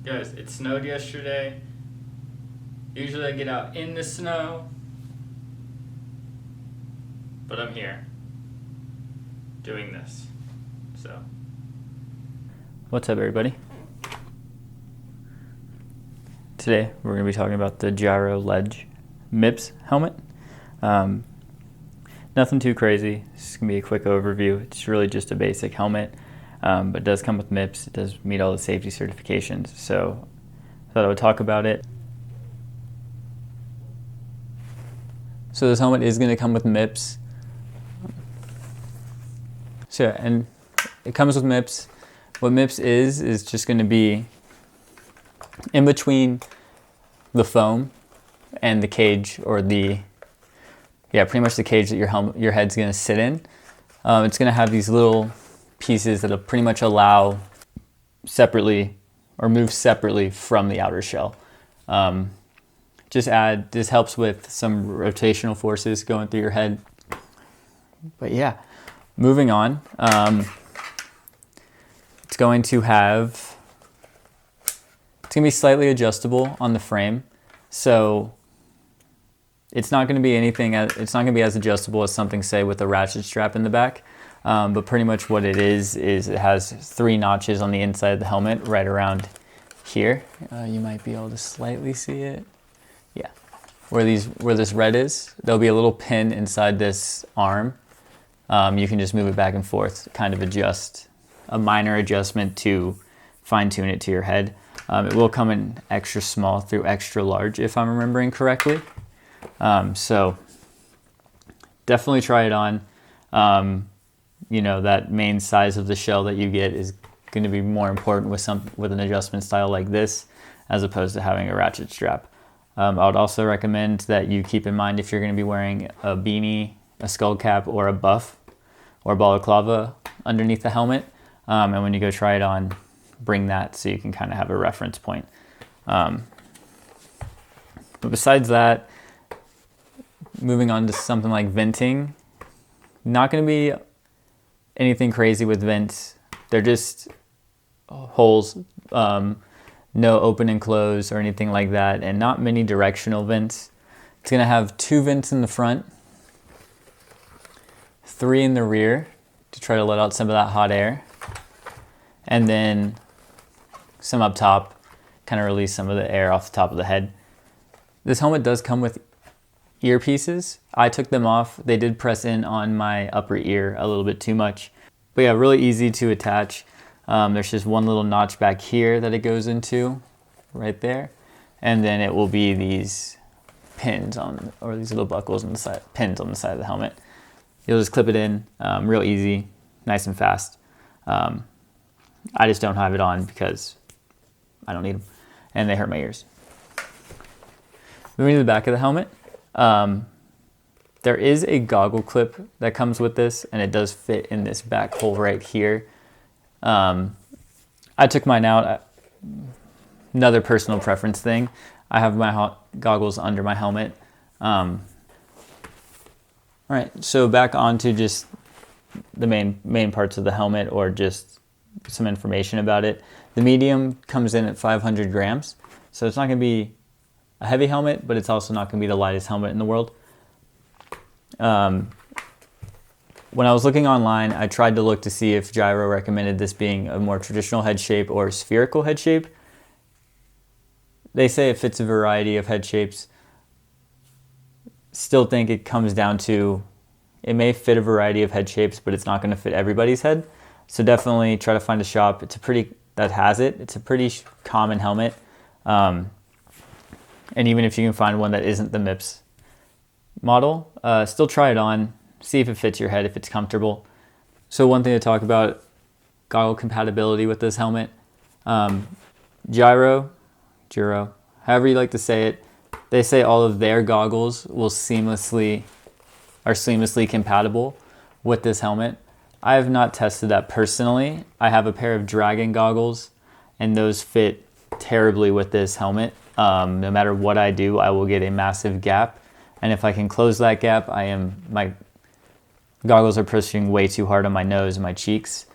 Guys, it snowed yesterday. Usually I get out in the snow, but I'm here doing this. So, what's up, everybody? Today we're going to be talking about the Giro Ledge MIPS helmet. Nothing too crazy. This is going to be a quick overview. It's really just a basic helmet, but it does come with MIPS. It does meet all the safety certifications, so I thought I would talk about it. So this helmet is going to come with MIPS. So, and it comes with MIPS. What MIPS is just going to be in between the foam and the cage, or pretty much the cage that your head's going to sit in. It's going to have these little pieces that'll pretty much allow separately or move separately from the outer shell. This helps with some rotational forces going through your head. But yeah, moving on. It's going to be slightly adjustable on the frame. So it's not going to be as adjustable as something, say, with a ratchet strap in the back. But pretty much what it is it has 3 notches on the inside of the helmet right around here. You might be able to slightly see it. Yeah. Where this red is, there'll be a little pin inside this arm. You can just move it back and forth, kind of adjust, a minor adjustment to fine tune it to your head. It will come in extra small through extra large, if I'm remembering correctly. So definitely try it on. That main size of the shell that you get is going to be more important with an adjustment style like this, as opposed to having a ratchet strap. I would also recommend that you keep in mind, if you're going to be wearing a beanie, a skull cap, or a buff or balaclava underneath the helmet, and when you go try it on, bring that so you can kind of have a reference point. But besides that, moving on to something like venting, not going to be anything crazy with vents. They're just holes, no open and close or anything like that, and not many directional vents. It's going to have 2 vents in the front, 3 in the rear to try to let out some of that hot air, and then some up top, kind of release some of the air off the top of the head. This helmet does come with earpieces. I took them off. They did press in on my upper ear a little bit too much. But yeah, really easy to attach. There's just one little notch back here that it goes into, right there. And then it will be these pins or these little buckles on the side, pins on the side of the helmet. You'll just clip it in, real easy, nice and fast. I just don't have it on because I don't need them, and they hurt my ears. Moving to the back of the helmet, there is a goggle clip that comes with this, and it does fit in this back hole right here. I took mine out. Another personal preference thing. I have my goggles under my helmet. All right, so back onto just the main parts of the helmet, or just some information about it. The medium comes in at 500 grams, so it's not going to be a heavy helmet, but it's also not going to be the lightest helmet in the world. When I was looking online, I tried to look to see if Giro recommended this being a more traditional head shape or spherical head shape. They say it fits a variety of head shapes. Still think it comes down to, it may fit a variety of head shapes, but it's not going to fit everybody's head. So definitely try to find a shop that has it. It's a pretty common helmet. And even if you can find one that isn't the MIPS model, still try it on, see if it fits your head, if it's comfortable. So one thing to talk about, goggle compatibility with this helmet. Giro, however you like to say it, they say all of their goggles are seamlessly compatible with this helmet. I have not tested that personally. I have a pair of Dragon goggles, and those fit terribly with this helmet. No matter what I do, I will get a massive gap. And if I can close that gap, my goggles are pushing way too hard on my nose and my cheeks.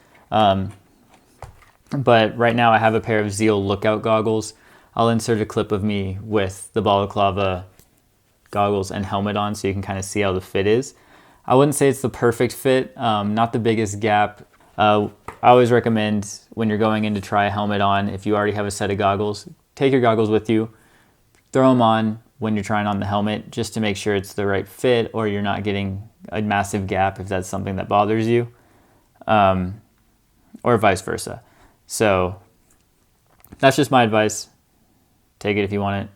But right now I have a pair of Zeal Lookout goggles. I'll insert a clip of me with the balaclava goggles and helmet on so you can kind of see how the fit is. I wouldn't say it's the perfect fit, not the biggest gap. I always recommend when you're going in to try a helmet on, if you already have a set of goggles, take your goggles with you, throw them on when you're trying on the helmet just to make sure it's the right fit or you're not getting a massive gap if that's something that bothers you, or vice versa. So that's just my advice. Take it if you want it.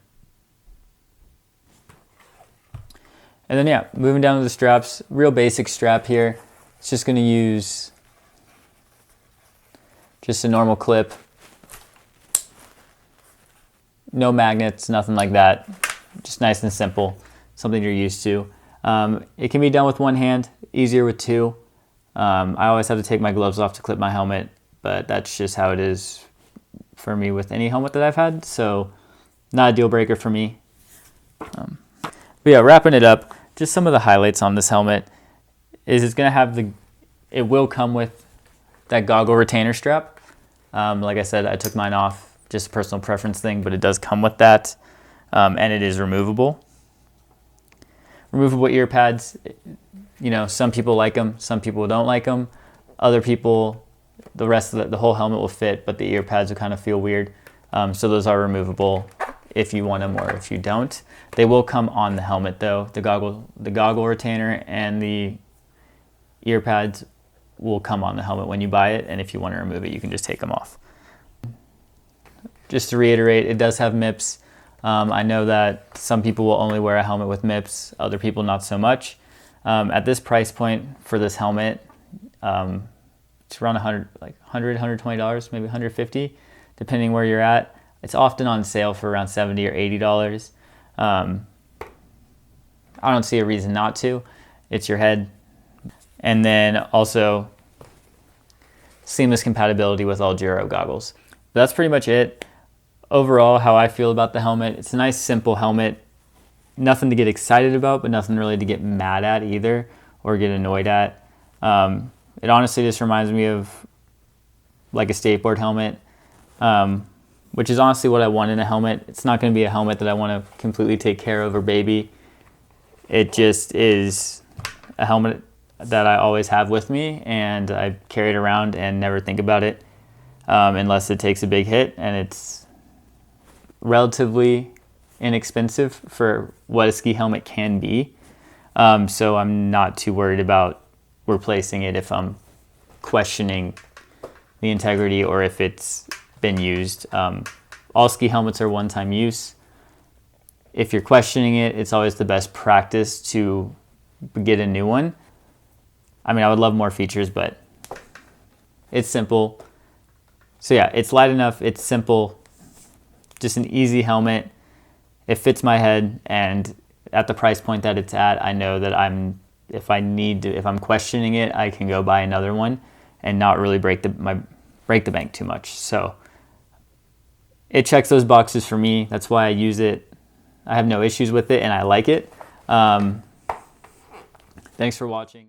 And then yeah, moving down to the straps, real basic strap here. It's just gonna use just a normal clip. No magnets, nothing like that. Just nice and simple, something you're used to. It can be done with one hand, easier with two. I always have to take my gloves off to clip my helmet, but that's just how it is for me with any helmet that I've had, so not a deal breaker for me. But yeah, wrapping it up, just some of the highlights on this helmet is it will come with that goggle retainer strap. Like I said, I took mine off, just a personal preference thing, but it does come with that, and it is removable. Removable ear pads, some people like them, some people don't like them. Other people, the rest of the whole helmet will fit, but the ear pads will kind of feel weird. So those are removable if you want them or if you don't. They will come on the helmet though. The goggle retainer and the ear pads will come on the helmet when you buy it, and if you want to remove it, you can just take them off. Just to reiterate, it does have MIPS. I know that some people will only wear a helmet with MIPS, other people not so much. At this price point for this helmet, it's around $100, $120, maybe $150, depending where you're at. It's often on sale for around $70 or $80. I don't see a reason not to. It's your head. And then also seamless compatibility with all Giro goggles. But that's pretty much it. Overall, how I feel about the helmet, it's a nice simple helmet. Nothing to get excited about, but nothing really to get mad at either or get annoyed at. It honestly just reminds me of like a skateboard helmet, which is honestly what I want in a helmet. It's not going to be a helmet that I want to completely take care of or baby. It just is a helmet that I always have with me, and I carry it around and never think about it unless it takes a big hit, and it's relatively inexpensive for what a ski helmet can be. So I'm not too worried about replacing it if I'm questioning the integrity or if it's been used. All ski helmets are one-time use. If you're questioning it, it's always the best practice to get a new one. I mean, I would love more features, but it's simple. So yeah, it's light enough, it's simple, just an easy helmet. It fits my head, and at the price point that it's at, I know that if I'm questioning it, I can go buy another one and not really break the bank too much. So it checks those boxes for me. That's why I use it. I have no issues with it, and I like it. Thanks for watching.